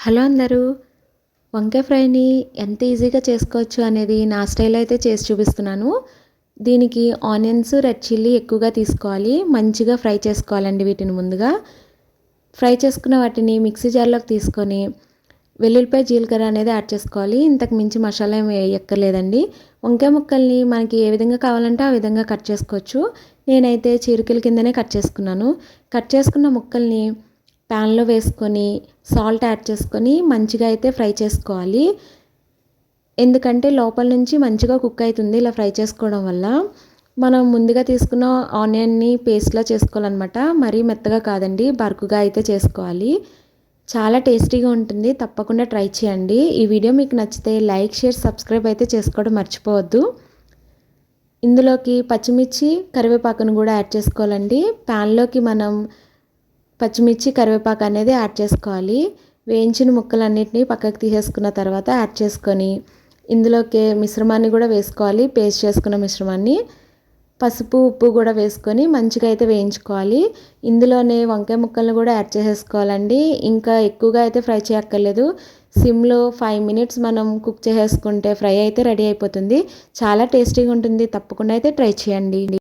Hello అందరూ! వంకాయ ఫ్రైని ఎంత ఈజీగా చేసుకోవచ్చు అనేది నా స్టైల్ అయితే చేసి చూపిస్తున్నాను. దీనికి ఆనియన్స్, రెడ్ చిల్లీ ఎక్కువగా తీసుకోవాలి. మంచిగా ఫ్రై చేసుకోవాలండి వీటిని ముందుగా. ఫ్రై చేసుకున్న వాటిని మిక్సీ జార్‌లోకి తీసుకొని వెల్లుల్లిపాయ, జీలకర్ర అనేది యాడ్ చేసుకోవాలి. ఇంతకు మించి మసాలా ఏమి వేయక్కర్లేదండి. వంకాయ ముక్కల్ని మనకి ఏ విధంగా కావాలంటే ఆ విధంగా కట్ చేసుకోవచ్చు. నేనైతే చీలికల కిందనే కట్ చేసుకున్నాను. కట్ చేసుకున్న ముక్కల్ని ప్యాన్‌లో వేసుకొని సాల్ట్ యాడ్ చేసుకొని మంచిగా అయితే ఫ్రై చేసుకోవాలి. ఎందుకంటే లోపల నుంచి మంచిగా కుక్ అవుతుంది ఇలా ఫ్రై చేసుకోవడం వల్ల. మనం ముందుగా తీసుకున్న ఆనియన్‌ని పేస్ట్‌లా చేసుకోవాలన్నమాట. మరీ మెత్తగా కాదండి, బరకుగా అయితే చేసుకోవాలి. చాలా టేస్టీగా ఉంటుంది. తప్పకుండా ట్రై చేయండి. ఈ వీడియో మీకు నచ్చితే లైక్, షేర్, సబ్స్క్రైబ్ అయితే చేసుకోవడం మర్చిపోవద్దు. ఇందులోకి పచ్చిమిర్చి, కరివేపాకును కూడా యాడ్ చేసుకోవాలండి. ప్యాన్‌లోకి మనం పచ్చిమిర్చి, కరివేపాకు అనేది యాడ్ చేసుకోవాలి. వేయించిన ముక్కలన్నిటిని పక్కకు తీసేసుకున్న తర్వాత యాడ్ చేసుకొని ఇందులోకి మిశ్రమాన్ని కూడా వేసుకోవాలి. పేస్ట్ చేసుకున్న మిశ్రమాన్ని, పసుపు, ఉప్పు కూడా వేసుకొని మంచిగా అయితే వేయించుకోవాలి. ఇందులోనే వంకాయ ముక్కలను కూడా యాడ్ చేసేసుకోవాలండి. ఇంకా ఎక్కువగా అయితే ఫ్రై చేయక్కర్లేదు. సిమ్‌లో 5 మినిట్స్ మనం కుక్ చేసేసుకుంటే ఫ్రై అయితే రెడీ అయిపోతుంది. చాలా టేస్టీగా ఉంటుంది. తప్పకుండా అయితే ట్రై చేయండి.